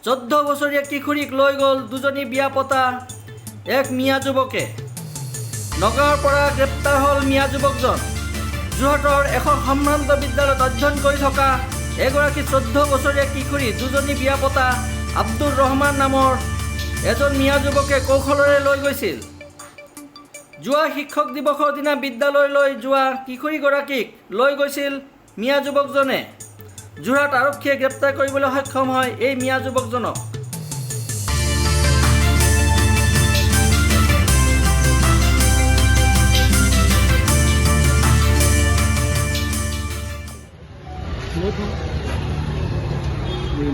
14 বছৰীয়া কিশোৰীক লৈ গ'ল দুজনী বিয়া পতা এক মিয়া যুৱকে। নগাঁৱৰ পৰা গ্ৰেপ্তাৰ হ'ল মিয়া যুৱকজন। যোৰহাটৰ এখন সম্ভ্ৰান্ত বিদ্যালয়ত অধ্যয়ন কৰি থকা এগৰাকী 14 বছৰীয়া কিশোৰী দুজনী বিয়া পতা আব্দুৰ ৰহমান নামৰ এজন মিয়া যুৱকে কৌশলেৰে লৈ গৈছিল। যোৱা শিক্ষক দিৱসৰ দিনা বিদ্যালয়লৈ যোৱা কিশোৰীগৰাকীক লৈ গৈছিল মিয়া যুৱকজনে। যোৰহাট আৰক্ষীয়ে গ্ৰেপ্তাৰ কৰিবলৈ সক্ষম হয় এই মিয়া যুৱকজনক।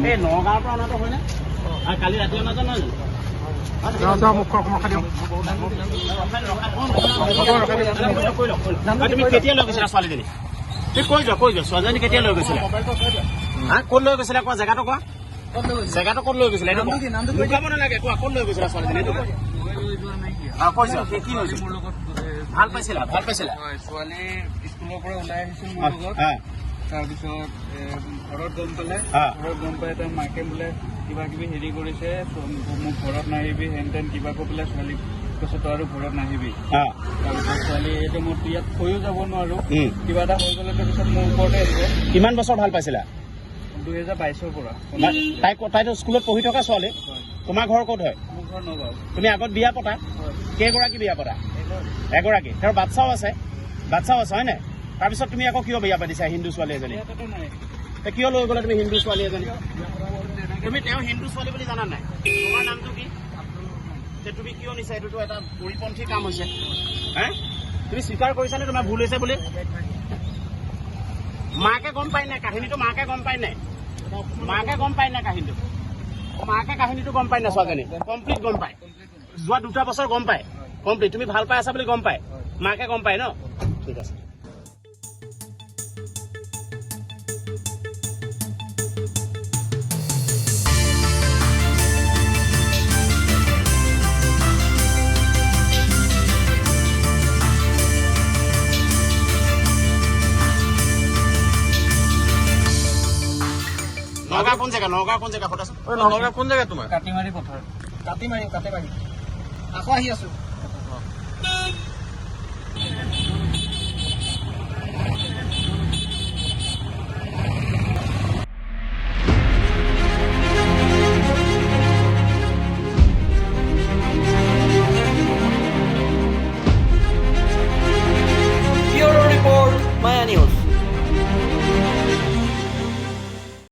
এই নগাঁৱৰ পৰা অনাটো হয়নে? আৰু কালি ৰাতি অনাটো নহয় জানো? তুমি কেতিয়া লৈ গৈছিলা ছোৱালীজনী? তুমি কৈ যোৱা ছোৱালীজনী কেতিয়া লৈ গৈছিলা? ক'ত লৈ গৈছিলা কোৱা, জেগাটো কোৱা। জেগাটো ক'ত লৈ গৈছিলা এইটো লুকাব নালাগে, কোৱা ক'ত লৈ গৈছিলা ছোৱালীজনী এইটো কৈ যোৱা। কি হৈছে? ভাল পাইছিলা? ছোৱালী স্কুলৰ পৰা ওলাই আহিছিল মোৰ লগত। তাৰপিছত ঘৰত গম পালে, তাৰ মাকে বোলে কিবা কিবি হেৰি কৰিছে, মোক ঘৰত নাহিবি হেন তেন কিবা কৈ পেলাই ছোৱালীক কৈছে তই আৰু ঘৰত নাহিবি। তাৰপিছত ছোৱালী এতিয়া মই ইয়াত থৈও যাব নোৱাৰো, কিবা এটা হৈ গ'লে পিছত মোৰ ওপৰতে আহিব। কিমান বছৰ ভাল পাইছিলা? 2022ৰ পৰা। তাইতো স্কুলত পঢ়ি থকা ছোৱালী। তোমাৰ ঘৰ ক'ত হয়? মোৰ ঘৰ নগাঁও। তুমি আগত বিয়া পতা? কেইগৰাকী বিয়া পতা? এগৰাকী। তেওঁৰ বাচ্ছাও আছে হয় নাই? তাৰপিছত তুমি আকৌ কিয় বিয়া পাতিছা হিন্দু ছোৱালী এজনী? কিয় লৈ গ'লা তুমি হিন্দু ছোৱালী এজনী? তুমি তেওঁ হিন্দু ছোৱালী বুলি জানা নাই? তোমাৰ নামটো কি? তুমি কিয় নিছা? এইটোতো এটা পৰিপন্থী কাম হৈছে। তুমি স্বীকাৰ কৰিছানে তোমাৰ ভুল হৈছে বুলি? মাকে গম পাই নাই কাহিনীটো? মাকে গম পাই নাই? মাকে গম পাই নাই কাহিনীটো? মাকে কাহিনীটো গম পাই নাই? ছোৱালীজনী কমপ্লিট গম পায়। যোৱা 2 বছৰ গম পায় কমপ্লিট। তুমি ভাল পাই আছা বুলি গম পায়? মাকে গম পায় ন? ঠিক আছে। নগাঁও কোন জেগা? নগাঁও কোন জেগা তোমাৰ? কাটিমাৰি পথাৰ। কাটিমাৰি আকৌ আহি আছো।